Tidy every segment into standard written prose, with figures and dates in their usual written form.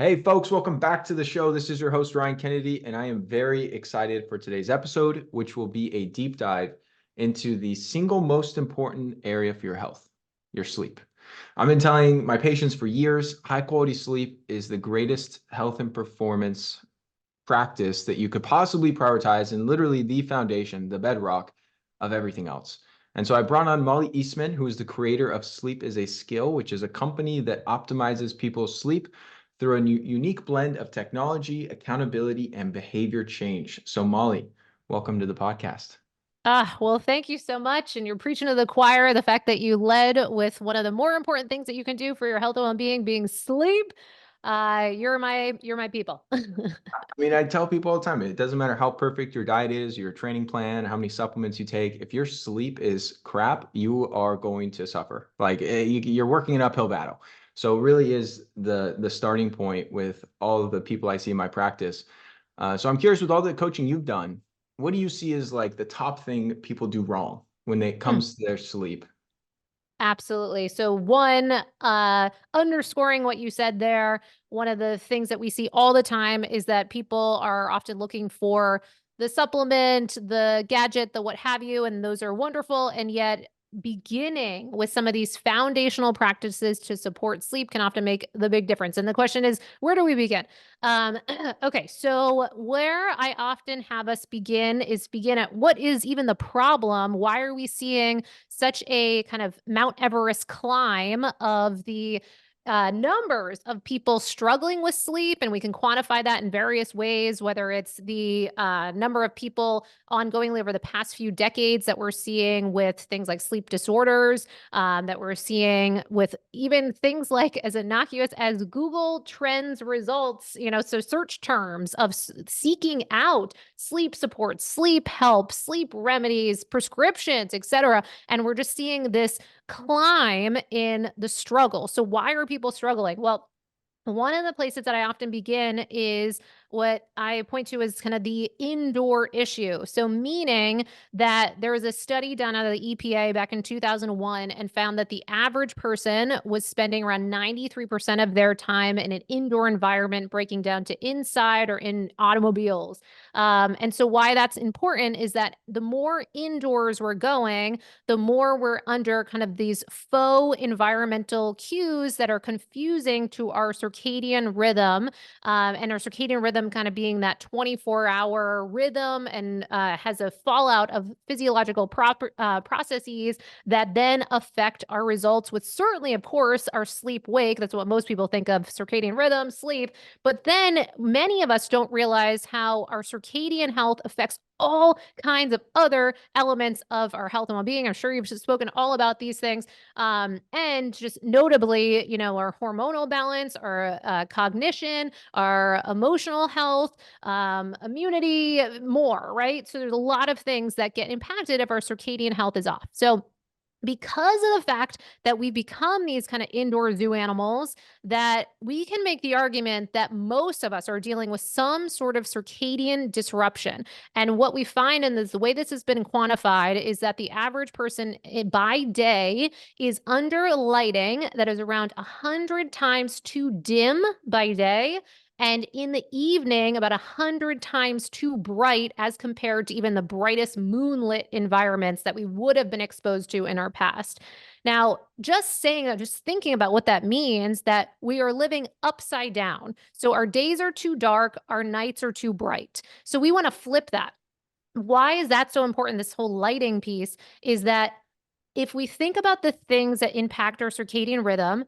Hey folks, welcome back to the show. This is your host, Ryan Kennedy, and I am very excited for today's episode, which will be a deep dive into the single most important area for your health, your sleep. I've been telling my patients for years, high quality sleep is the greatest health and performance practice that you could possibly prioritize and literally the foundation, the bedrock of everything else. And so I brought on Mollie Eastman, who is the creator of Sleep is a Skill, which is a company that optimizes people's sleep through a unique blend of technology, accountability, and behavior change. So Mollie, welcome to the podcast. Well, thank you so much. And you're preaching to the choir, the fact that you led with one of the more important things that you can do for your health and well-being being sleep. You're my people. I mean, I tell people all the time, it doesn't matter how perfect your diet is, your training plan, how many supplements you take. If your sleep is crap, you are going to suffer. Like you're working an uphill battle. So it really is the starting point with all of the people I see in my practice. So I'm curious, with all the coaching you've done, what do you see as like the top thing people do wrong when it Hmm. comes to their sleep? Absolutely. So one, underscoring what you said there, one of the things that we see all the time is that people are often looking for the supplement, the gadget, the what have you, and those are wonderful. And yet beginning with some of these foundational practices to support sleep can often make the big difference. And the question is, where do we begin? Um, okay, so where I often have us begin is begin at what is even the problem? Why are we seeing such a kind of Mount Everest climb of the numbers of people struggling with sleep? And we can quantify that in various ways, whether it's the number of people ongoingly over the past few decades that we're seeing with things like sleep disorders, that we're seeing with even things like as innocuous as Google Trends results, so search terms of seeking out sleep support, sleep help, sleep remedies, prescriptions, etc. And we're just seeing this climb in the struggle. So why are people struggling? Well, one of the places that I often begin is what I point to as kind of the indoor issue. So, meaning that there was a study done out of the EPA back in 2001 and found that the average person was spending around 93% of their time in an indoor environment, breaking down to inside or in automobiles. And so, why that's important is that the more indoors we're going, the more we're under kind of these faux environmental cues that are confusing to our circadian rhythm, and our circadian rhythm kind of being that 24-hour rhythm and has a fallout of physiological processes that then affect our results with certainly, of course, our sleep wake. That's what most people think of circadian rhythm, sleep. But then many of us don't realize how our circadian health affects all kinds of other elements of our health and well-being. I'm sure you've spoken all about these things. And just notably, our hormonal balance, our cognition, our emotional health, immunity, more, right? So there's a lot of things that get impacted if our circadian health is off. So because of the fact that we become these kind of indoor zoo animals, that we can make the argument that most of us are dealing with some sort of circadian disruption. And what we find in this, the way this has been quantified is that the average person by day is under lighting that is around 100 times too dim by day, and in the evening about 100 times too bright as compared to even the brightest moonlit environments that we would have been exposed to in our past. Now, just saying that, just thinking about what that means, that we are living upside down. So our days are too dark, our nights are too bright. So we want to flip that. Why is that so important? This whole lighting piece is that if we think about the things that impact our circadian rhythm,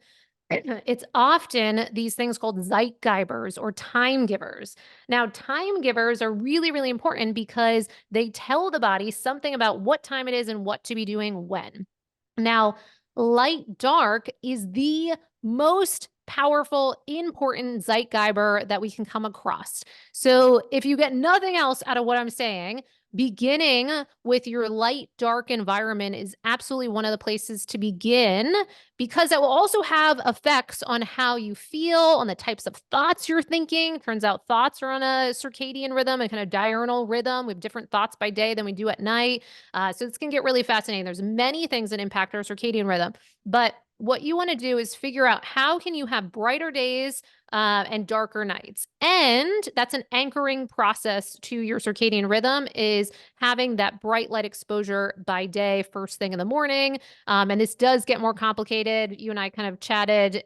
it's often these things called zeitgebers or time givers. Now, time givers are really, really important because they tell the body something about what time it is and what to be doing when. Now, light dark is the most powerful, important zeitgeber that we can come across. So, if you get nothing else out of what I'm saying, beginning with your light dark environment is absolutely one of the places to begin, because that will also have effects on how you feel, on the types of thoughts you're thinking. Turns out thoughts are on a circadian rhythm and kind of diurnal rhythm. We have different thoughts by day than we do at night. So this can get really fascinating. There's many things that impact our circadian rhythm, but what you want to do is figure out how can you have brighter days, and darker nights. And that's an anchoring process to your circadian rhythm, is having that bright light exposure by day, first thing in the morning. And this does get more complicated. You and I kind of chatted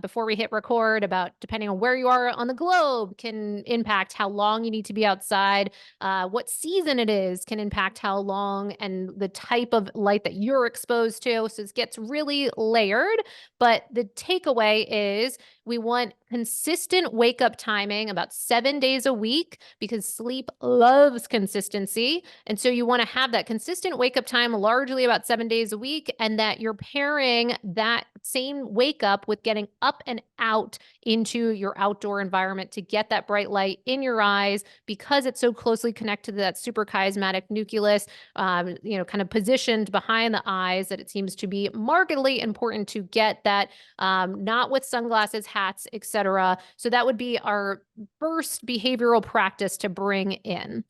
before we hit record about, depending on where you are on the globe, can impact how long you need to be outside. What season it is can impact how long, and the type of light that you're exposed to. So it gets really layered. But the takeaway is we want consistent wake up timing about 7 days a week, because sleep loves consistency. And so you want to have that consistent wake up time largely about 7 days a week, and that you're pairing that same wake up with getting up and out into your outdoor environment to get that bright light in your eyes, because it's so closely connected to that suprachiasmatic nucleus, kind of positioned behind the eyes, that it seems to be markedly important to get that, not with sunglasses, hats, etc. So that would be our first behavioral practice to bring in.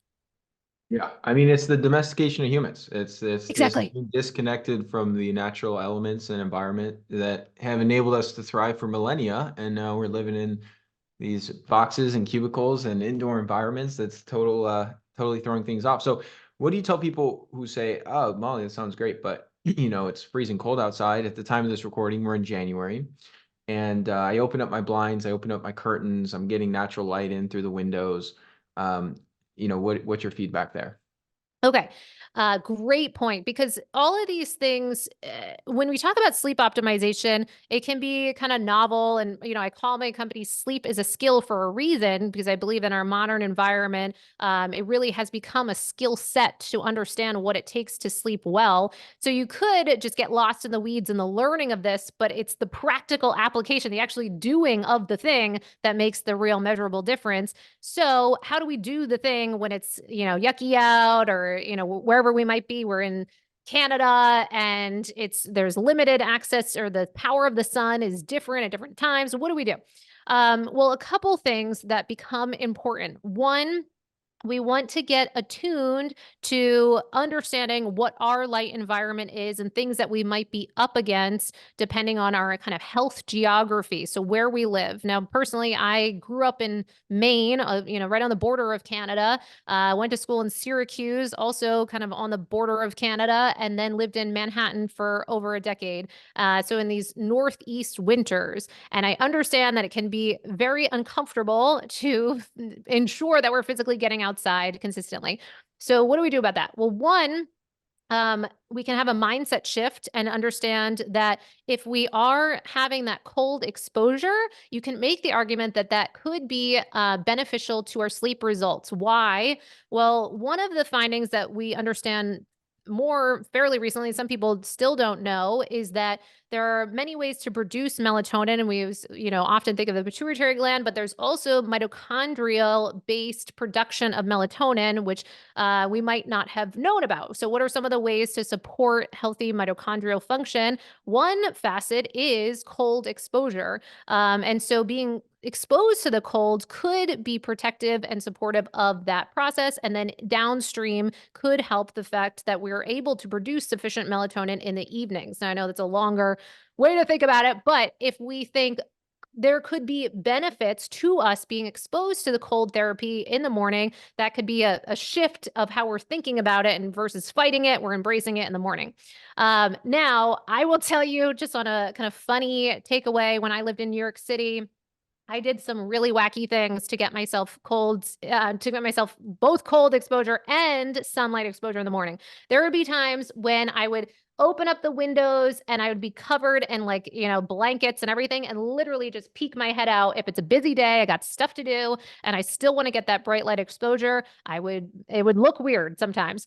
Yeah, I mean, it's the domestication of humans. It's Exactly. being disconnected from the natural elements and environment that have enabled us to thrive for millennia, and now we're living in these boxes and cubicles and indoor environments that's totally throwing things off. So what do you tell people who say, "Oh, Molly, that sounds great, but it's freezing cold outside." At the time of this recording, we're in January, and I open up my blinds, I open up my curtains, I'm getting natural light in through the windows. What's your feedback there? Okay. Great point. Because all of these things, when we talk about sleep optimization, it can be kind of novel. And, I call my company Sleep is a Skill for a reason, because I believe in our modern environment, it really has become a skill set to understand what it takes to sleep well. So you could just get lost in the weeds in the learning of this, but it's the practical application, the actually doing of the thing, that makes the real measurable difference. So how do we do the thing when it's, yucky out, or, wherever we might be? We're in Canada, and there's limited access, or the power of the sun is different at different times. What do we do? Well, a couple things that become important. One, we want to get attuned to understanding what our light environment is, and things that we might be up against depending on our kind of health geography. So where we live. Now, personally, I grew up in Maine, right on the border of Canada. Went to school in Syracuse, also kind of on the border of Canada, and then lived in Manhattan for over a decade. So in these Northeast winters, and I understand that it can be very uncomfortable to ensure that we're physically getting outside consistently. So what do we do about that? Well, one, we can have a mindset shift and understand that if we are having that cold exposure, you can make the argument that that could be beneficial to our sleep results. Why? Well, one of the findings that we understand more fairly recently, some people still don't know, is that there are many ways to produce melatonin, and we often think of the pituitary gland, but there's also mitochondrial based production of melatonin, which we might not have known about. So what are some of the ways to support healthy mitochondrial function? One facet is cold exposure. And so being exposed to the cold could be protective and supportive of that process. And then downstream could help the fact that we're able to produce sufficient melatonin in the evenings. Now, I know that's a longer way to think about it, but if we think there could be benefits to us being exposed to the cold therapy in the morning, that could be a shift of how we're thinking about it, and versus fighting it, we're embracing it in the morning. Now, I will tell you, just on a kind of funny takeaway, when I lived in New York City, I did some really wacky things to get myself both cold exposure and sunlight exposure in the morning. There would be times when I would open up the windows and I would be covered in blankets and everything, and literally just peek my head out. If it's a busy day, I got stuff to do, and I still want to get that bright light exposure, it would look weird sometimes.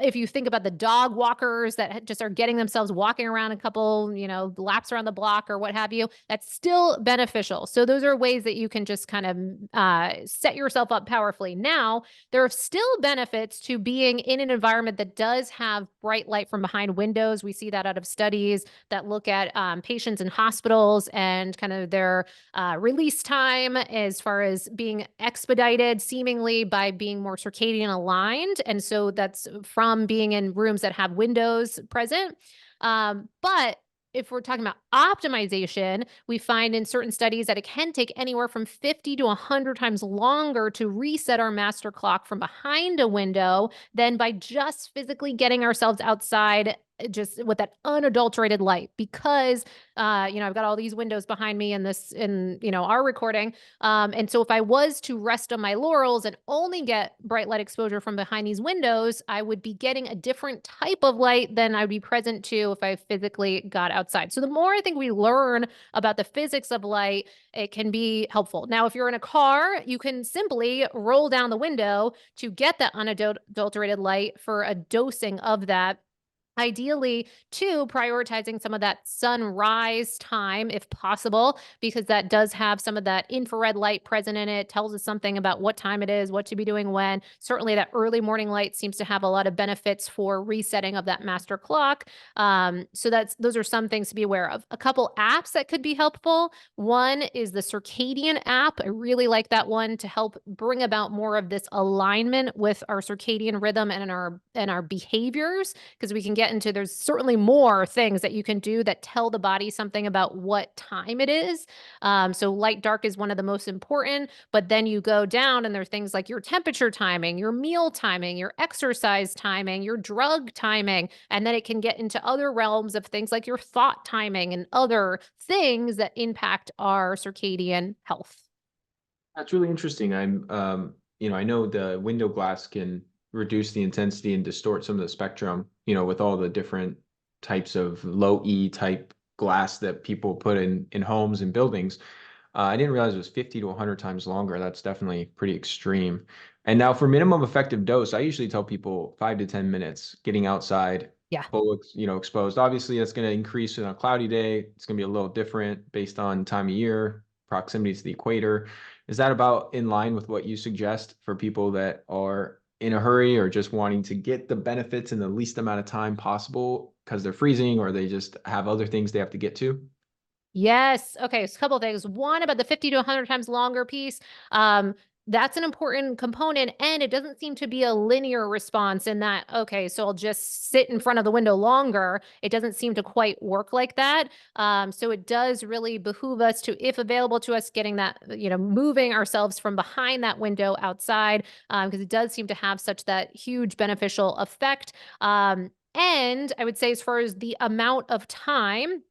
If you think about the dog walkers that just are getting themselves walking around a couple, laps around the block or what have you, that's still beneficial. So those are ways that you can just kind of set yourself up powerfully. Now, there are still benefits to being in an environment that does have bright light from behind windows. We see that out of studies that look at patients in hospitals and kind of their release time, as far as being expedited seemingly by being more circadian aligned. And so that's from being in rooms that have windows present. But if we're talking about optimization, we find in certain studies that it can take anywhere from 50 to 100 times longer to reset our master clock from behind a window than by just physically getting ourselves outside just with that unadulterated light. Because I've got all these windows behind me in our recording. And so if I was to rest on my laurels and only get bright light exposure from behind these windows, I would be getting a different type of light than I would be present to if I physically got outside. So the more I think we learn about the physics of light, it can be helpful. Now, if you're in a car, you can simply roll down the window to get that unadulterated light for a dosing of that. Ideally, too, prioritizing some of that sunrise time if possible, because that does have some of that infrared light present in it, tells us something about what time it is, what to be doing when. Certainly, that early morning light seems to have a lot of benefits for resetting of that master clock. So those are some things to be aware of. A couple apps that could be helpful. One is the circadian app. I really like that one to help bring about more of this alignment with our circadian rhythm and our behaviors, because we can get into, there's certainly more things that you can do that tell the body something about what time it is. So light dark is one of the most important, but then you go down and there are things like your temperature timing, your meal timing, your exercise timing, your drug timing, and then it can get into other realms of things like your thought timing and other things that impact our circadian health. That's really interesting. I know the window glass can reduce the intensity and distort some of the spectrum, with all the different types of low E type glass that people put in homes and buildings. I didn't realize it was 50 to 100 times longer. That's definitely pretty extreme. And now for minimum effective dose, I usually tell people 5 to 10 minutes getting outside, Yeah. full, exposed. Obviously, that's going to increase on a cloudy day. It's going to be a little different based on time of year, proximity to the equator. Is that about in line with what you suggest for people that are in a hurry or just wanting to get the benefits in the least amount of time possible because they're freezing or they just have other things they have to get to? Yes. Okay. So a couple of things. One, about the 50 to 100 times longer piece. That's an important component, and it doesn't seem to be a linear response in that, okay, so I'll just sit in front of the window longer. It doesn't seem to quite work like that. So it does really behoove us to, if available to us, getting that, moving ourselves from behind that window outside, because it does seem to have such that huge beneficial effect. And I would say, as far as the amount of time,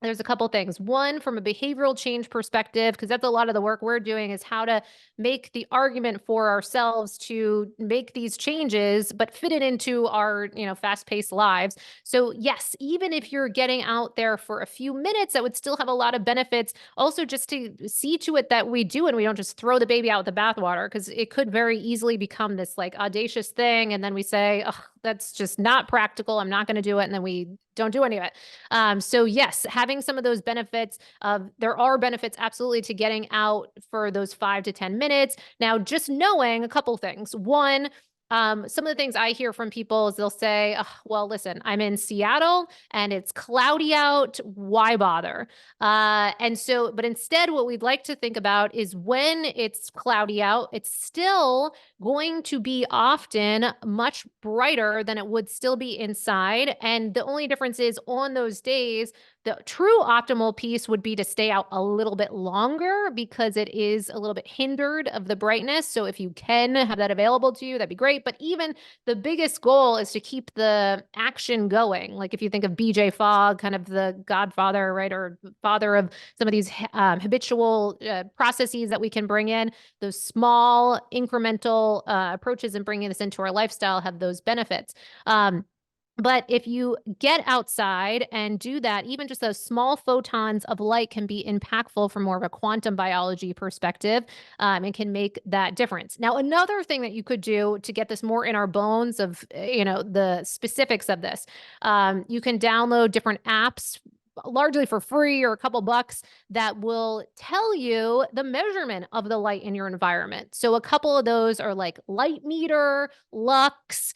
there's a couple things. One, from a behavioral change perspective, because that's a lot of the work we're doing, is how to make the argument for ourselves to make these changes, but fit it into our, fast-paced lives. So yes, even if you're getting out there for a few minutes, that would still have a lot of benefits. Also, just to see to it that we do, and we don't just throw the baby out with the bathwater, because it could very easily become this like audacious thing. And then we say, oh, that's just not practical. I'm not going to do it. And then we don't do any of it. So yes, having some of those benefits, there are benefits absolutely to getting out for those 5 to 10 minutes. Now, just knowing a couple things. One, some of the things I hear from people is they'll say, "Oh, well, listen, I'm in Seattle and it's cloudy out. Why bother?" But instead, what we'd like to think about is when it's cloudy out, it's still going to be often much brighter than it would still be inside. And the only difference is, on those days, the true optimal piece would be to stay out a little bit longer, because it is a little bit hindered of the brightness. So if you can have that available to you, that'd be great. But even the biggest goal is to keep the action going. Like if you think of BJ Fogg, kind of the godfather, right, or father of some of these habitual processes that we can bring in, those small incremental approaches and bringing this into our lifestyle have those benefits. But if you get outside and do that, even just those small photons of light can be impactful from more of a quantum biology perspective, and can make that difference. Now, another thing that you could do to get this more in our bones of, the specifics of this, you can download different apps largely for free or a couple bucks that will tell you the measurement of the light in your environment. So a couple of those are like light meter, lux,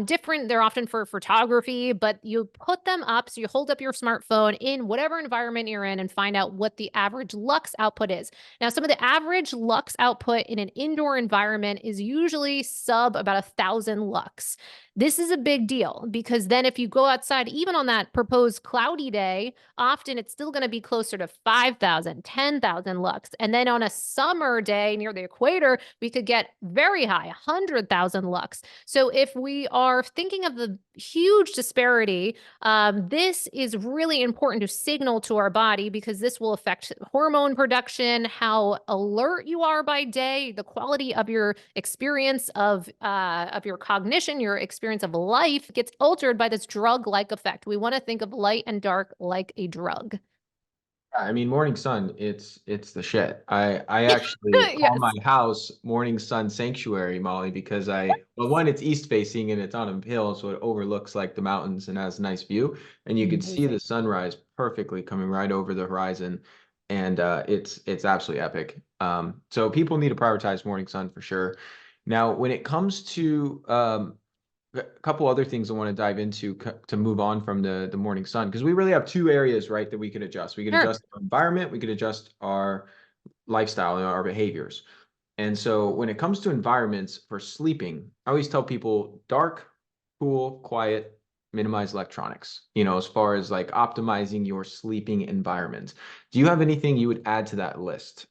different. They're often for photography, but you put them up. So you hold up your smartphone in whatever environment you're in and find out what the average lux output is. Now, some of the average lux output in an indoor environment is usually sub about 1,000 lux. This is a big deal, because then if you go outside, even on that proposed cloudy day, often it's still going to be closer to 5,000, 10,000 lux. And then on a summer day near the equator, we could get very high, 100,000 lux. So if we are thinking of the huge disparity, this is really important to signal to our body, because this will affect hormone production, how alert you are by day, the quality of your experience of your cognition, your experience of life gets altered by this drug-like effect. We want to think of light and dark like a drug. I mean, morning sun, it's the shit. I actually call my Yes. house Morning Sun Sanctuary, Molly, because well, one, it's east facing and it's on a hill, so it overlooks like the mountains and has a nice view, and you could see Amazing. the sunrise perfectly coming right over the horizon, and it's absolutely epic. So people need to prioritize morning sun for sure. Now, when it comes to a couple other things I want to dive into to move on from the morning sun, because we really have two areas, right, that we could adjust. We could Sure. adjust our environment, we could adjust our lifestyle and our behaviors. And so when it comes to environments for sleeping, I always tell people dark, cool, quiet, minimize electronics, as far as like optimizing your sleeping environment. Do you have anything you would add to that list?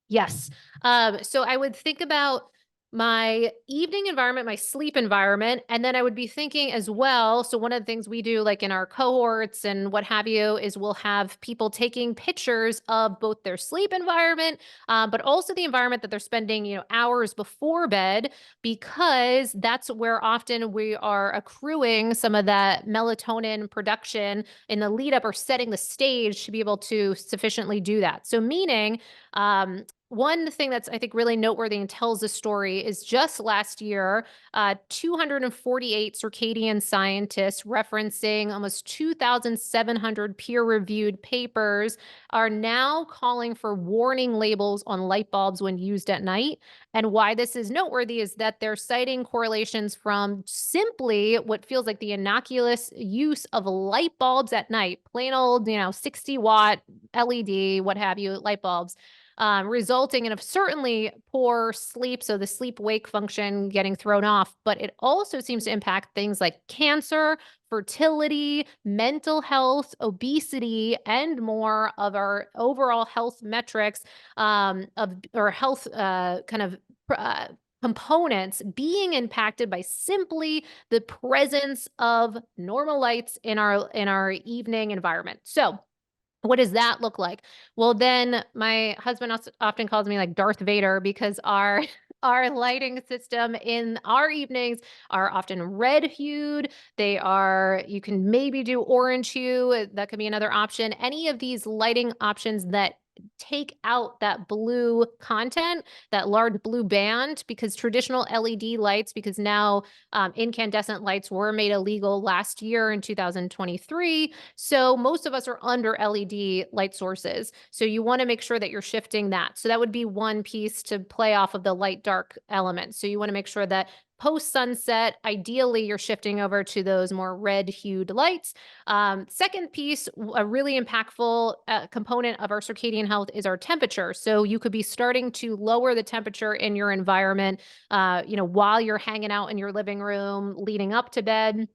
Yes. So I would think about my evening environment, my sleep environment, and then I would be thinking as well. So one of the things we do, like in our cohorts and what have you, is we'll have people taking pictures of both their sleep environment, but also the environment that they're spending, hours before bed, because that's where often we are accruing some of that melatonin production in the lead up, or setting the stage to be able to sufficiently do that. So meaning, one thing that's, I think, really noteworthy and tells the story is just last year, 248 circadian scientists, referencing almost 2,700 peer-reviewed papers, are now calling for warning labels on light bulbs when used at night. And why this is noteworthy is that they're citing correlations from simply what feels like the innocuous use of light bulbs at night, plain old, 60-watt LED, what have you, light bulbs, resulting in a certainly poor sleep. So the sleep wake function getting thrown off, but it also seems to impact things like cancer, fertility, mental health, obesity, and more of our overall health metrics, of or health kind of components being impacted by simply the presence of normal lights in our evening environment. So what does that look like? Well, then my husband often calls me like Darth Vader, because our our lighting system in our evenings are often red hued. You can maybe do orange hue. That could be another option. Any of these lighting options that take out that blue content, that large blue band, because traditional LED lights, because now incandescent lights were made illegal last year in 2023. So most of us are under LED light sources. So you want to make sure that you're shifting that. So that would be one piece to play off of the light dark element. So you want to make sure that post sunset, ideally you're shifting over to those more red hued lights. Second piece, a really impactful component of our circadian health is our temperature. So you could be starting to lower the temperature in your environment, while you're hanging out in your living room leading up to bed.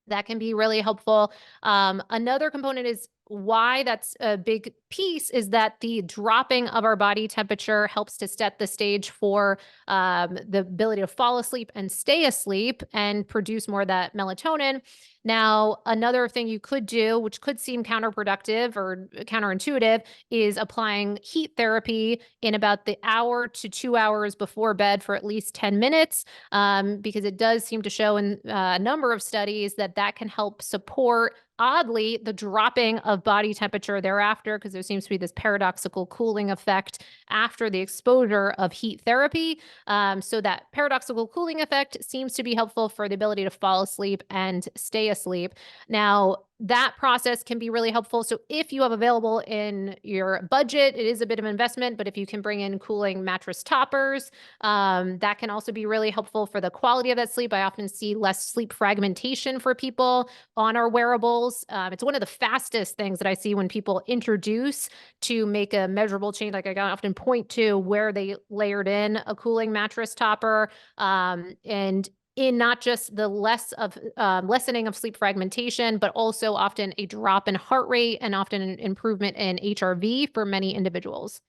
That can be really helpful. Another component is why that's a big piece, is that the dropping of our body temperature helps to set the stage for the ability to fall asleep and stay asleep and produce more of that melatonin. Now, another thing you could do, which could seem counterproductive or counterintuitive, is applying heat therapy in about the hour to 2 hours before bed for at least 10 minutes, because it does seem to show in a number of studies that that can help support, oddly, the dropping of body temperature thereafter, because there seems to be this paradoxical cooling effect after the exposure of heat therapy. So that paradoxical cooling effect seems to be helpful for the ability to fall asleep and stay asleep. Now, that process can be really helpful. So if you have available in your budget, it is a bit of an investment, but if you can bring in cooling mattress toppers, that can also be really helpful for the quality of that sleep. I often see less sleep fragmentation for people on our wearables. It's one of the fastest things that I see when people introduce to make a measurable change. Like I often point to where they layered in a cooling mattress topper, and in not just the lessening of sleep fragmentation, but also often a drop in heart rate and often an improvement in HRV for many individuals.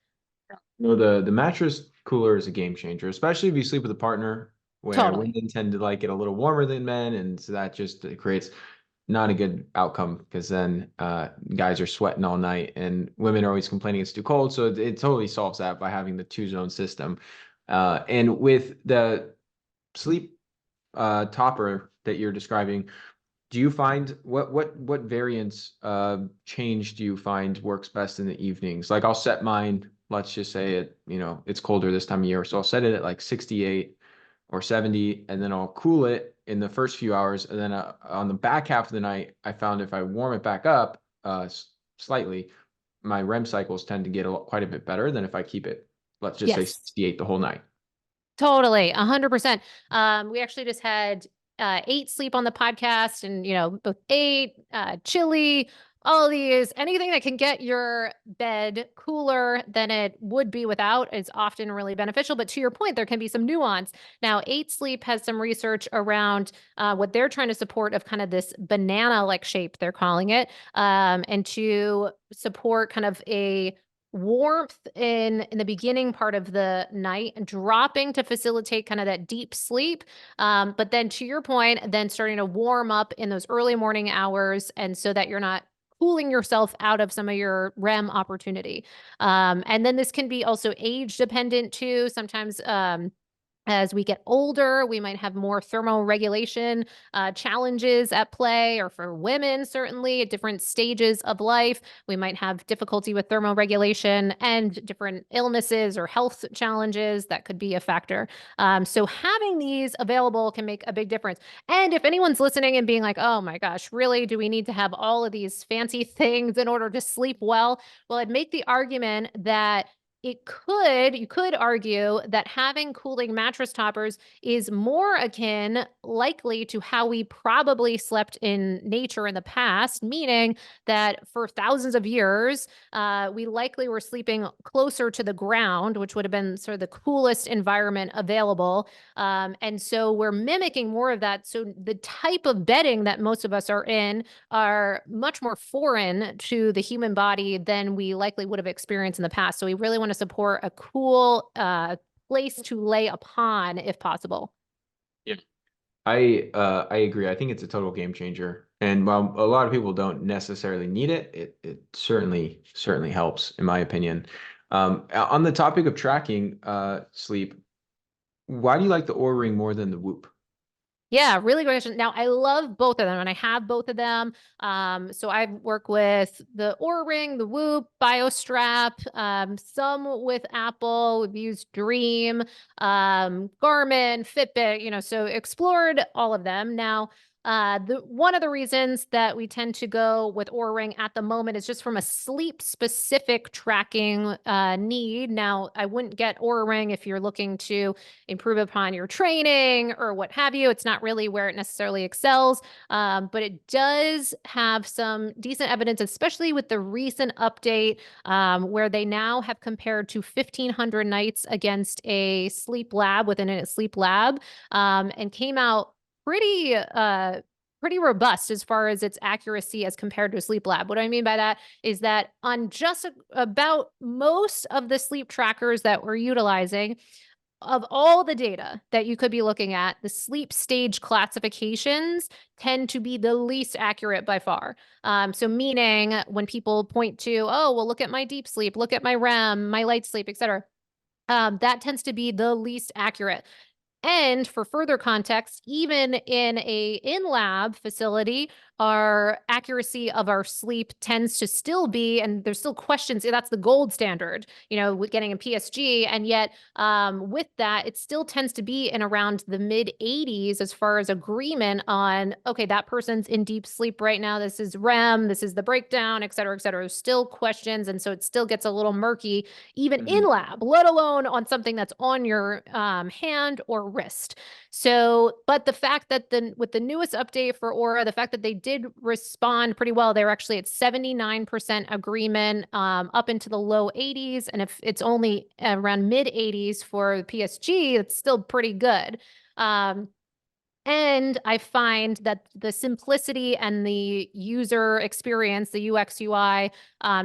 The mattress cooler is a game changer, especially if you sleep with a partner where Totally. women tend to like it a little warmer than men, and so that just creates not a good outcome because then guys are sweating all night and women are always complaining it's too cold. So it totally solves that by having the two-zone system. And with the sleep topper that you're describing, do you find what variants change do you find works best in the evenings? Like I'll set mine, let's just say it's colder this time of year, so I'll set it at like 68 or 70, and then I'll cool it in the first few hours, and then on the back half of the night, I found if I warm it back up slightly, my REM cycles tend to get quite a bit better than if I keep it, let's just say Yes. 68 the whole night. Totally, 100%. We actually just had 8 Sleep on the podcast, and both 8, Chili, all these, anything that can get your bed cooler than it would be without is often really beneficial. But to your point, there can be some nuance. Now, 8 Sleep has some research around what they're trying to support of kind of this banana-like shape, they're calling it, and to support kind of a warmth in the beginning part of the night, dropping to facilitate kind of that deep sleep, but then to your point, then starting to warm up in those early morning hours, and so that you're not cooling yourself out of some of your REM opportunity. And then this can be also age dependent too. Sometimes as we get older, we might have more thermoregulation challenges at play, or for women, certainly at different stages of life, we might have difficulty with thermoregulation and different illnesses or health challenges that could be a factor. So having these available can make a big difference. And if anyone's listening and being like, oh my gosh, really, do we need to have all of these fancy things in order to sleep well? Well, I'd make the argument that you could argue that having cooling mattress toppers is more akin likely to how we probably slept in nature in the past, meaning that for thousands of years, we likely were sleeping closer to the ground, which would have been sort of the coolest environment available. And so we're mimicking more of that. So the type of bedding that most of us are in are much more foreign to the human body than we likely would have experienced in the past. So we really want to support a cool place to lay upon if possible. Yeah. I agree. I think it's a total game changer. And while a lot of people don't necessarily need it, it certainly helps, in my opinion. On the topic of tracking sleep, why do you like the Oura Ring more than the Whoop? Yeah, really great question. Now, I love both of them, and I have both of them. So I work with the Oura Ring, the Whoop, BioStrap, some with Apple. We've used Dream, Garmin, Fitbit. So explored all of them. Now, one of the reasons that we tend to go with Oura Ring at the moment is just from a sleep specific tracking need. Now, I wouldn't get Oura Ring if you're looking to improve upon your training or what have you. It's not really where it necessarily excels, but it does have some decent evidence, especially with the recent update where they now have compared to 1,500 nights against a sleep lab within a sleep lab, and came out pretty robust as far as its accuracy as compared to a sleep lab. What I mean by that is that on just about most of the sleep trackers that we're utilizing, of all the data that you could be looking at, the sleep stage classifications tend to be the least accurate by far. So meaning when people point to, oh, well, look at my deep sleep, look at my REM, my light sleep, et cetera, that tends to be the least accurate. And for further context, even in a in-lab facility, our accuracy of our sleep tends to still be, and there's still questions, that's the gold standard, with getting a PSG. And yet with that, it still tends to be in around the mid 80s as far as agreement on, okay, that person's in deep sleep right now. This is REM, this is the breakdown, et cetera, et cetera. There's still questions. And so it still gets a little murky, even in lab, let alone on something that's on your hand or wrist. So, but the fact that with the newest update for Aura, the fact that they did respond pretty well, they were actually at 79% agreement, up into the low 80s. And if it's only around mid 80s for PSG, it's still pretty good. And I find that the simplicity and the user experience, the UX UI,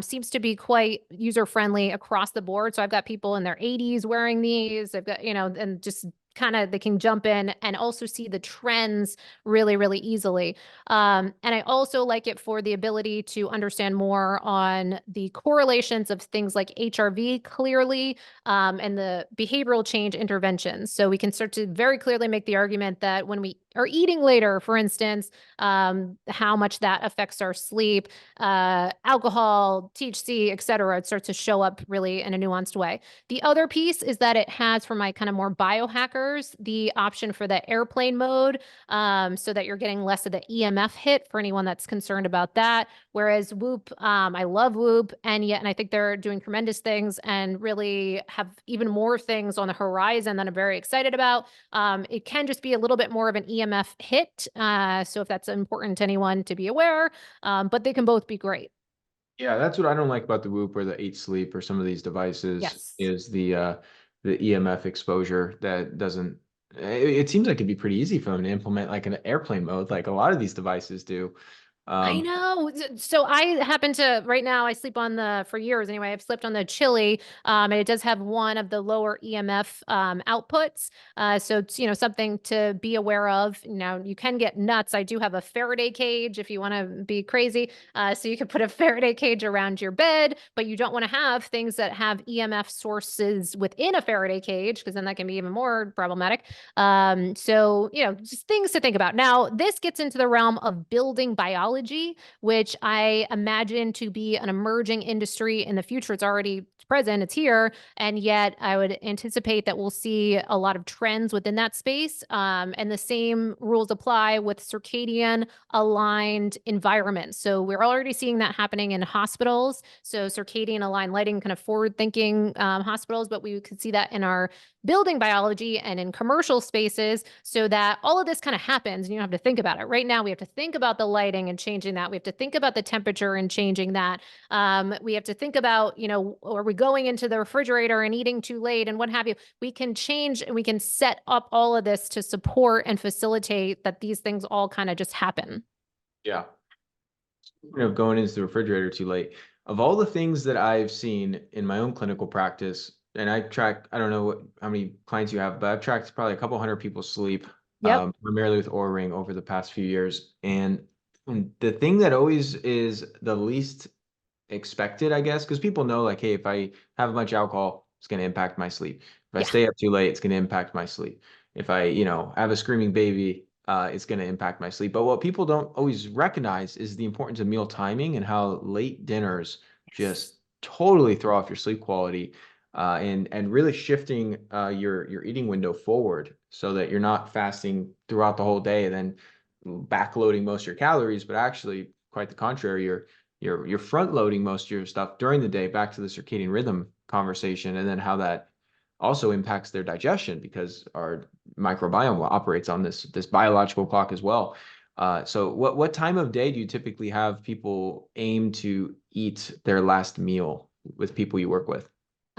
seems to be quite user friendly across the board. So I've got people in their 80s wearing these. I've got, and just kind of they can jump in and also see the trends really, really easily. And I also like it for the ability to understand more on the correlations of things like HRV clearly, and the behavioral change interventions. So we can start to very clearly make the argument that when we are eating later, for instance, how much that affects our sleep, alcohol, THC, et cetera, it starts to show up really in a nuanced way. The other piece is that it has, for my kind of more biohackers, the option for the airplane mode, so that you're getting less of the EMF hit for anyone that's concerned about that. Whereas Whoop, I love Whoop, and I think they're doing tremendous things and really have even more things on the horizon that I'm very excited about. It can just be a little bit more of an EMF hit. So if that's important to anyone to be aware, but they can both be great. Yeah, that's what I don't like about the Whoop or the 8 Sleep or some of these devices Yes. is the EMF exposure that doesn't. It seems like it'd be pretty easy for them to implement like an airplane mode, like a lot of these devices do. I Um, know. So I happen to right now I sleep on for years anyway. I've slept on the Chili, and it does have one of the lower EMF outputs. So it's something to be aware of. Now you can get nuts. I do have a Faraday cage if you want to be crazy. So you can put a Faraday cage around your bed, but you don't want to have things that have EMF sources within a Faraday cage because then that can be even more problematic. So, just things to think about. Now, this gets into the realm of building biology, which I imagine to be an emerging industry in the future. It's already present, it's here. And yet I would anticipate that we'll see a lot of trends within that space. And the same rules apply with circadian aligned environments. So we're already seeing that happening in hospitals. So circadian aligned lighting, kind of forward thinking hospitals, but we could see that in our building biology and in commercial spaces so that all of this kind of happens and you don't have to think about it. Right now, we have to think about the lighting and changing that. We have to think about the temperature and changing that. We have to think about, are we going into the refrigerator and eating too late and what have you? We can change and we can set up all of this to support and facilitate that these things all kind of just happen. yeah, going into the refrigerator too late. Of all the things that I've seen in my own clinical practice, and I track, I don't know how many clients you have, but I've tracked probably a couple hundred people's sleep, Yep. primarily with Oura Ring over the past few years. And the thing that always is the least expected, I guess, because people know like, hey, if I have much alcohol, it's going to impact my sleep. If I Yeah. stay up too late, it's going to impact my sleep. If I, have a screaming baby, it's going to impact my sleep. But what people don't always recognize is the importance of meal timing and how late dinners Yes. just totally throw off your sleep quality, and really shifting your eating window forward so that you're not fasting throughout the whole day and then backloading most of your calories, but actually quite the contrary, you're front loading most of your stuff during the day, back to the circadian rhythm conversation, and then how that also impacts their digestion because our microbiome operates on this biological clock as well. So what time of day do you typically have people aim to eat their last meal with people you work with?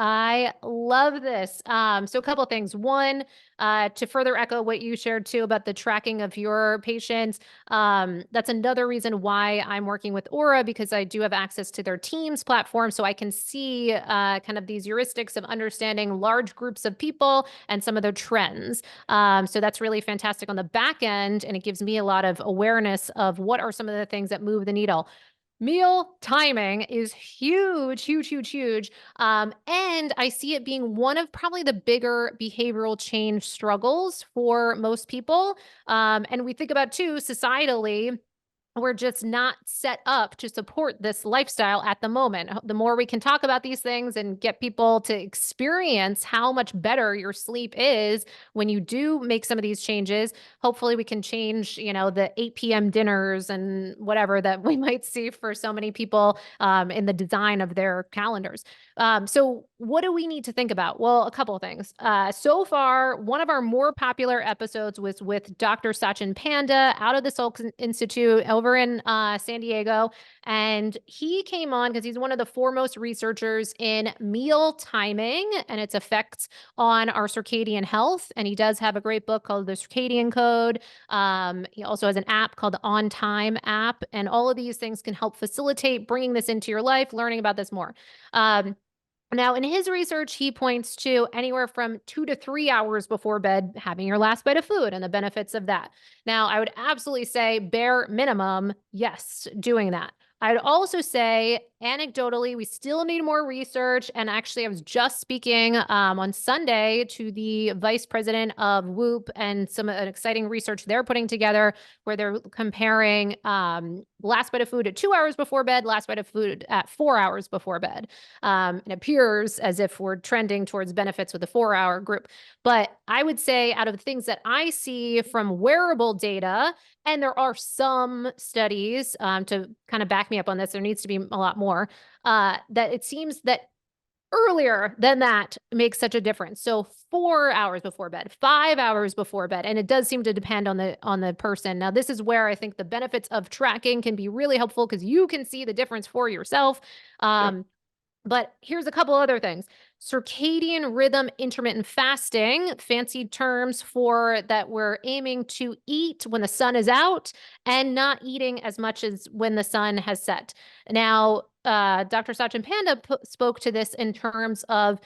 I love this. So a couple of things. One, to further echo what you shared too about the tracking of your patients. That's another reason why I'm working with Aura because I do have access to their Teams platform, so I can see kind of these heuristics of understanding large groups of people and some of their trends. So that's really fantastic on the back end, and it gives me a lot of awareness of what are some of the things that move the needle. Meal timing is huge, huge, huge, huge. And I see it being one of probably the bigger behavioral change struggles for most people. And we think about too, societally, we're just not set up to support this lifestyle at the moment. The more we can talk about these things and get people to experience how much better your sleep is when you do make some of these changes, hopefully we can change, the 8 p.m. dinners and whatever that we might see for so many people in the design of their calendars. So what do we need to think about? Well, a couple of things. So far, one of our more popular episodes was with Dr. Sachin Panda out of the Salk Institute over in San Diego. And he came on because he's one of the foremost researchers in meal timing and its effects on our circadian health. And he does have a great book called The Circadian Code. He also has an app called the On Time app. And all of these things can help facilitate bringing this into your life, learning about this more. Now, in his research, he points to anywhere from 2 to 3 hours before bed having your last bite of food and the benefits of that. Now, I would absolutely say bare minimum, yes, doing that. I'd also say anecdotally, we still need more research. And actually, I was just speaking on Sunday to the vice president of Whoop and some an exciting research they're putting together where they're comparing last bite of food at 2 hours before bed, last bite of food at 4 hours before bed. It appears as if we're trending towards benefits with the 4 hour group. But I would say out of the things that I see from wearable data, and there are some studies to kind of back me up on this, there needs to be a lot more, that it seems that earlier than that makes such a difference. So 4 hours before bed, 5 hours before bed, and it does seem to depend on the person. Now, this is where I think the benefits of tracking can be really helpful because you can see the difference for yourself. But here's a couple other things. Circadian rhythm intermittent fasting, fancy terms for that we're aiming to eat when the sun is out and not eating as much as when the sun has set. Now, Dr. Sachin Panda spoke to this in terms of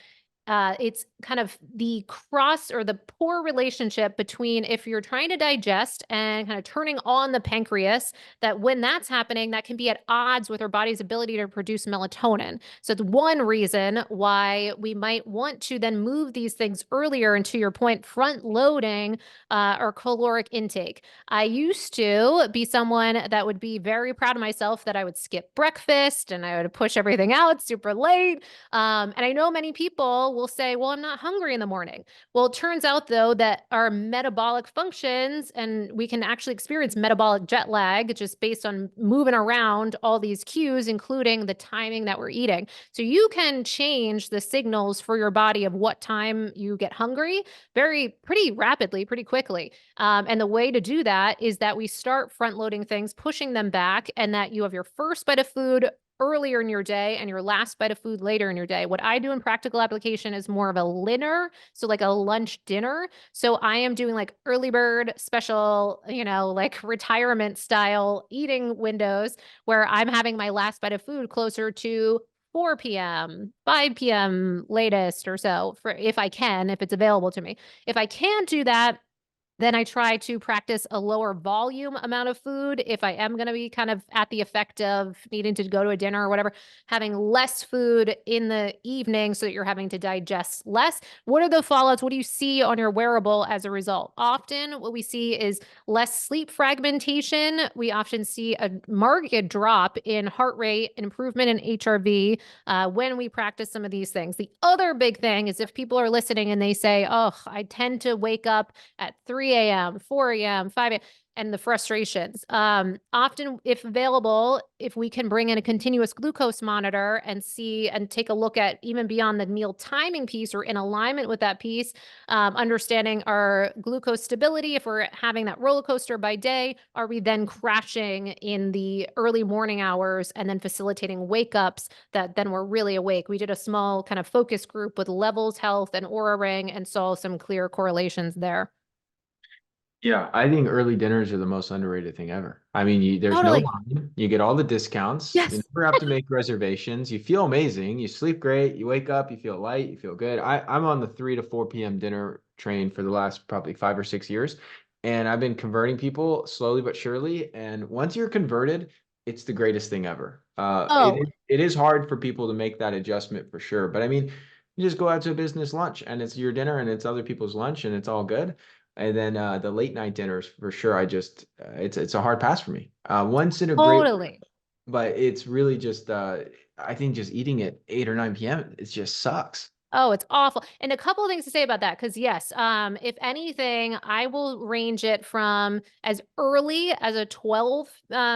it's kind of the cross or the poor relationship between if you're trying to digest and kind of turning on the pancreas, that when that's happening, that can be at odds with our body's ability to produce melatonin. So it's one reason why we might want to then move these things earlier. And to your point, front loading our caloric intake. I used to be someone that would be very proud of myself that I would skip breakfast and I would push everything out super late. And I know many people will say, well, I'm not hungry in the morning. Well, it turns out, though, that our metabolic functions, and we can actually experience metabolic jet lag just based on moving around all these cues, including the timing that we're eating. So you can change the signals for your body of what time you get hungry pretty rapidly, pretty quickly. And the way to do that is that we start front loading things, pushing them back, and that you have your first bite of food earlier in your day and your last bite of food later in your day. What I do in practical application is more of a linner, so like a lunch dinner. So I am doing like early bird special, like retirement style eating windows where I'm having my last bite of food closer to 4 p.m., 5 p.m. latest or so, for if I can, if it's available to me. If I can't do that, then I try to practice a lower volume amount of food. If I am going to be kind of at the effect of needing to go to a dinner or whatever, having less food in the evening so that you're having to digest less. What are the fallouts? What do you see on your wearable as a result? Often what we see is less sleep fragmentation. We often see a marked drop in heart rate, improvement in HRV when we practice some of these things. The other big thing is if people are listening and they say, oh, I tend to wake up at 3 a.m., 4 a.m., 5 a.m., and the frustrations. Often, if available, if we can bring in a continuous glucose monitor and see and take a look at even beyond the meal timing piece or in alignment with that piece, understanding our glucose stability, if we're having that roller coaster by day, are we then crashing in the early morning hours and then facilitating wake ups that then we're really awake? We did a small kind of focus group with Levels Health and Aura Ring and saw some clear correlations there. Yeah, I think early dinners are the most underrated thing ever. I mean, there's no Totally. line. You get all the discounts. You Yes. never have to make reservations. You feel amazing. You sleep great. You wake up. You feel light. You feel good. I'm on the 3 to 4 p.m. dinner train for the last probably 5 or 6 years, and I've been converting people slowly but surely. And once you're converted, it's the greatest thing ever. Oh, It is hard for people to make that adjustment for sure. But I mean, you just go out to a business lunch, and it's your dinner, and it's other people's lunch, and it's all good. And then the late night dinners for sure. It's a hard pass for me. Once in a great, totally. but it's really just I think just eating at 8 or 9 p.m. it just sucks. Oh, it's awful. And a couple of things to say about that, because yes, if anything, I will range it from as early as a 12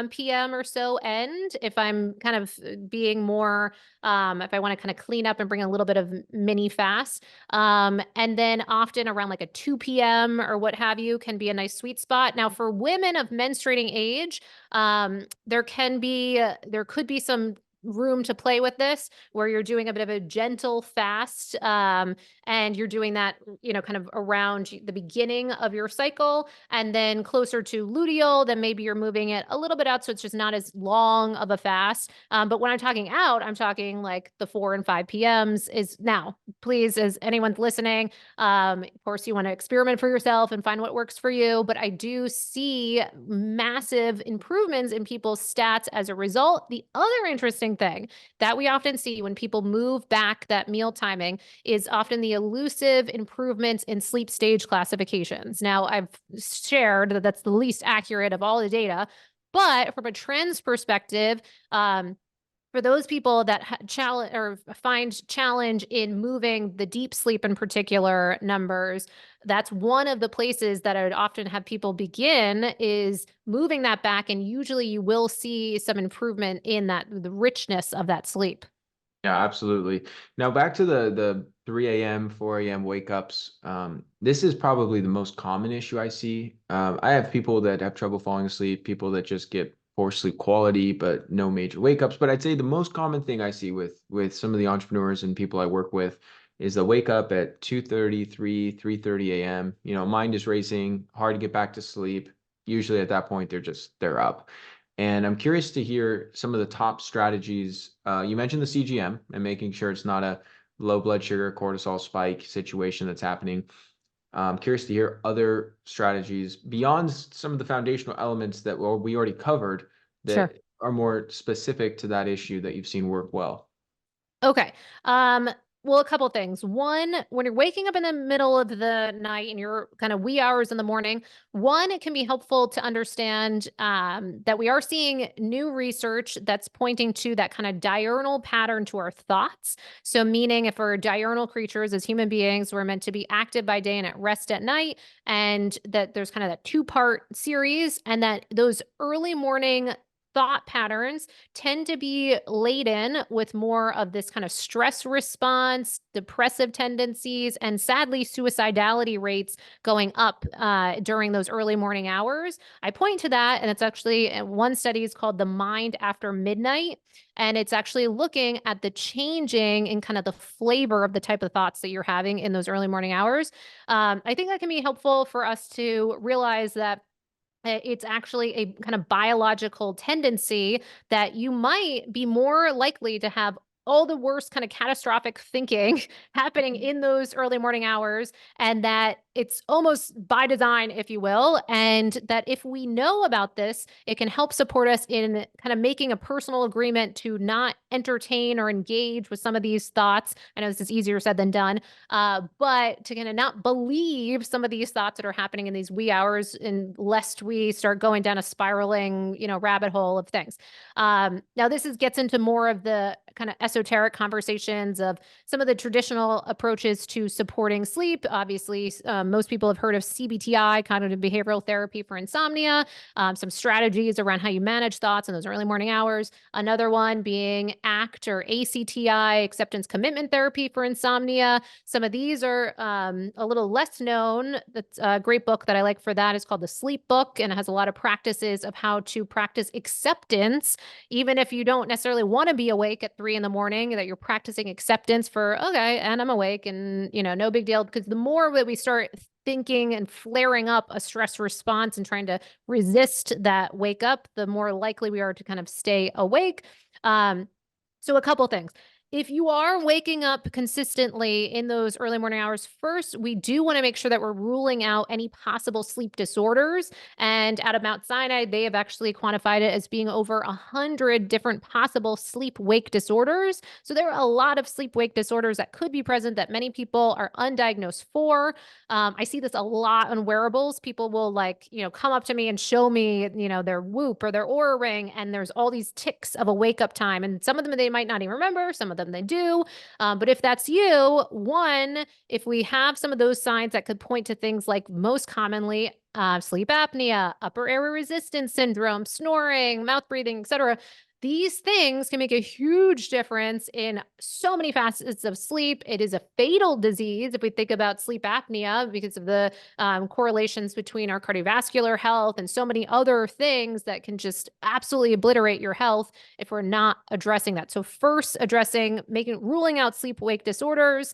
p.m. or so end, if I'm kind of being more, if I want to kind of clean up and bring a little bit of mini fast. And then often around like a 2 p.m. or what have you can be a nice sweet spot. Now, for women of menstruating age, there could be some room to play with this, where you're doing a bit of a gentle fast, and you're doing that, kind of around the beginning of your cycle, and then closer to luteal, then maybe you're moving it a little bit out, so it's just not as long of a fast. But when I'm talking out, I'm talking like the 4 and 5 p.m.s. Is now, please, as anyone's listening, of course, you want to experiment for yourself and find what works for you. But I do see massive improvements in people's stats as a result. The other interesting thing that we often see when people move back that meal timing is often the elusive improvements in sleep stage classifications. Now, I've shared that that's the least accurate of all the data, but from a trends perspective, for those people that challenge or find challenge in moving the deep sleep in particular numbers, that's one of the places that I would often have people begin, is moving that back. And usually you will see some improvement in the richness of that sleep. Yeah, absolutely. Now back to the 3 a.m., 4 a.m. wake ups. This is probably the most common issue I see. I have people that have trouble falling asleep, people that just get poor sleep quality, but no major wake ups. But I'd say the most common thing I see with some of the entrepreneurs and people I work with is they wake up at 2:30, 3:30 a.m. Mind is racing, hard to get back to sleep. Usually at that point, they're up. And I'm curious to hear some of the top strategies. You mentioned the CGM and making sure it's not a low blood sugar, cortisol spike situation that's happening. I'm curious to hear other strategies beyond some of the foundational elements that we already covered Sure. that are more specific to that issue that you've seen work well. Okay. Well, a couple things. One, when you're waking up in the middle of the night and you're kind of wee hours in the morning, one, it can be helpful to understand that we are seeing new research that's pointing to that kind of diurnal pattern to our thoughts. So, meaning if we're diurnal creatures as human beings, we're meant to be active by day and at rest at night, and that there's kind of that two-part series, and that those early morning thought patterns tend to be laden with more of this kind of stress response, depressive tendencies, and sadly, suicidality rates going up during those early morning hours. I point to that, and it's actually one study is called The Mind After Midnight. And it's actually looking at the changing in kind of the flavor of the type of thoughts that you're having in those early morning hours. I think that can be helpful for us to realize that it's actually a kind of biological tendency that you might be more likely to have all the worst kind of catastrophic thinking happening in those early morning hours, and that it's almost by design, if you will, and that if we know about this, it can help support us in kind of making a personal agreement to not entertain or engage with some of these thoughts. I know this is easier said than done, but to kind of not believe some of these thoughts that are happening in these wee hours, and lest we start going down a spiraling, rabbit hole of things. Now this gets into more of the kind of esoteric conversations of some of the traditional approaches to supporting sleep. Obviously, most people have heard of CBTI, cognitive behavioral therapy for insomnia, some strategies around how you manage thoughts in those early morning hours. Another one being ACT or ACTI, acceptance commitment therapy for insomnia. Some of these are a little less known. That's a great book that I like for that is called The Sleep Book, and it has a lot of practices of how to practice acceptance, even if you don't necessarily want to be awake at 3 a.m, that you're practicing acceptance for, okay, and I'm awake, and no big deal. Because the more that we start thinking and flaring up a stress response and trying to resist that wake up, the more likely we are to kind of stay awake. So a couple things. If you are waking up consistently in those early morning hours, first, we do want to make sure that we're ruling out any possible sleep disorders. And out of Mount Sinai, they have actually quantified it as being over 100 different possible sleep-wake disorders. So there are a lot of sleep-wake disorders that could be present that many people are undiagnosed for. I see this a lot on wearables. People will come up to me and show me, their Whoop or their Oura Ring, and there's all these ticks of a wake up time. And some of them they might not even remember. Some of them they do. But if that's you, one, if we have some of those signs that could point to things like most commonly sleep apnea, upper airway resistance syndrome, snoring, mouth breathing, etc. These things can make a huge difference in so many facets of sleep. It is a fatal disease if we think about sleep apnea because of the correlations between our cardiovascular health and so many other things that can just absolutely obliterate your health if we're not addressing that. So first addressing, ruling out sleep-wake disorders.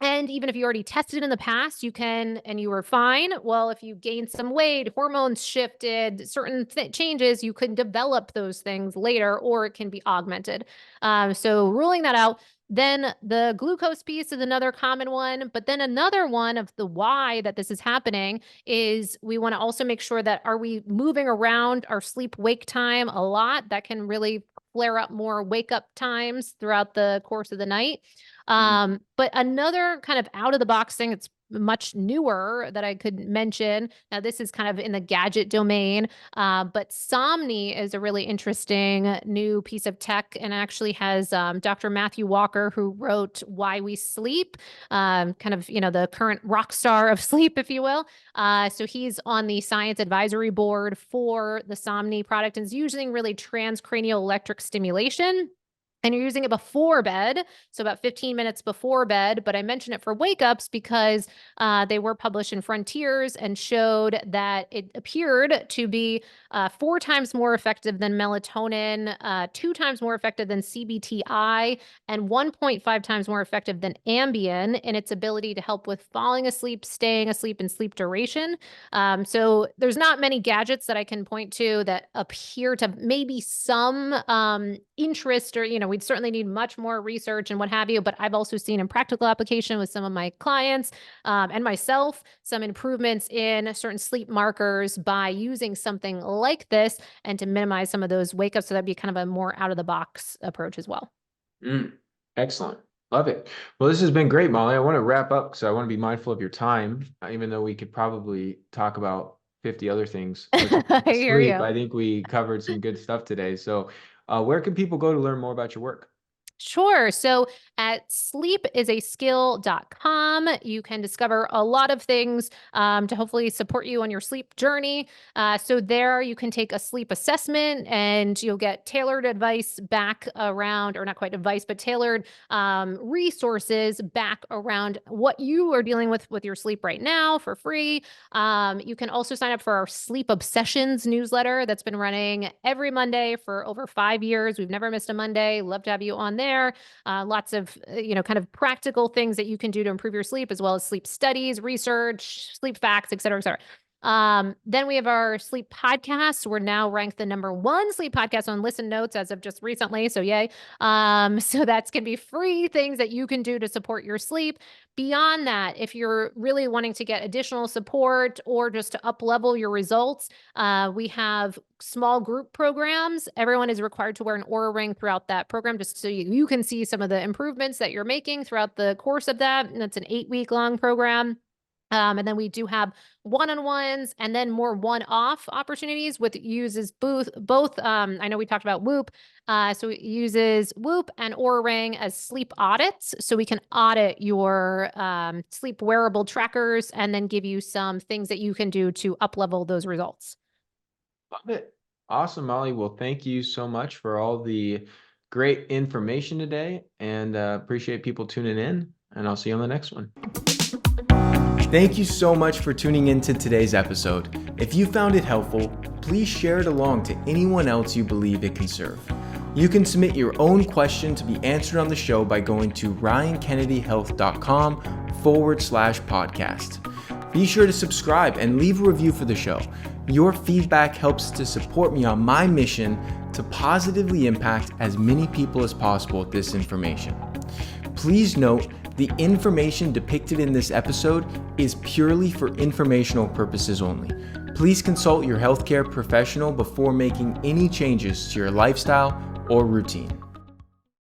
And even if you already tested in the past, you can, and you were fine. Well, if you gained some weight, hormones shifted, certain changes, you could develop those things later, or it can be augmented. So ruling that out. Then the glucose piece is another common one. But then another one of the why that this is happening is we want to also make sure that are we moving around our sleep wake time a lot? That can really flare up more wake up times throughout the course of the night. But another kind of out of the box thing, it's much newer that I could mention. Now, this is kind of in the gadget domain, but Somni is a really interesting new piece of tech and actually has Dr. Matthew Walker, who wrote Why We Sleep, kind of, the current rock star of sleep, if you will. So he's on the science advisory board for the Somni product and is using really transcranial electric stimulation. And you're using it before bed, so about 15 minutes before bed. But I mention it for wake ups because they were published in Frontiers and showed that it appeared to be 4 times more effective than melatonin, 2 times more effective than CBTI, and 1.5 times more effective than Ambien in its ability to help with falling asleep, staying asleep, and sleep duration. So there's not many gadgets that I can point to that appear to maybe some interest or, we'd certainly need much more research and what have you, but I've also seen in practical application with some of my clients and myself, some improvements in certain sleep markers by using something like this and to minimize some of those wake ups. So that'd be kind of a more out of the box approach as well. Excellent. Love it. Well, this has been great, Mollie. I want to wrap up because I want to be mindful of your time, even though we could probably talk about 50 other things. I hear you. I think we covered some good stuff today. So where can people go to learn more about your work? Sure. So at sleepisaskill.com, you can discover a lot of things to hopefully support you on your sleep journey. So there you can take a sleep assessment and you'll get tailored advice back around, or not quite advice, but tailored resources back around what you are dealing with your sleep right now for free. You can also sign up for our Sleep Obsessions newsletter that's been running every Monday for over 5 years. We've never missed a Monday. Love to have you on there. Lots of, kind of practical things that you can do to improve your sleep, as well as sleep studies, research, sleep facts, et cetera, et cetera. Then we have our sleep podcasts. We're now ranked the #1 sleep podcast on Listen Notes as of just recently. So yay. So that's going to be free things that you can do to support your sleep. Beyond that, if you're really wanting to get additional support or just to up level your results, we have small group programs. Everyone is required to wear an Oura Ring throughout that program, just so you can see some of the improvements that you're making throughout the course of that. And it's an 8-week long program. And then we do have one-on-ones and then more one-off opportunities with uses both. I know we talked about Whoop. So it uses Whoop and Oura Ring as sleep audits. So we can audit your sleep wearable trackers and then give you some things that you can do to up-level those results. Love it. Awesome, Mollie. Well, thank you so much for all the great information today, and appreciate people tuning in, and I'll see you on the next one. Thank you so much for tuning into today's episode. If you found it helpful, please share it along to anyone else you believe it can serve. You can submit your own question to be answered on the show by going to ryankennedyhealth.com/podcast. Be sure to subscribe and leave a review for the show. Your feedback helps to support me on my mission to positively impact as many people as possible with this information. Please note, the information depicted in this episode is purely for informational purposes only. Please consult your healthcare professional before making any changes to your lifestyle or routine.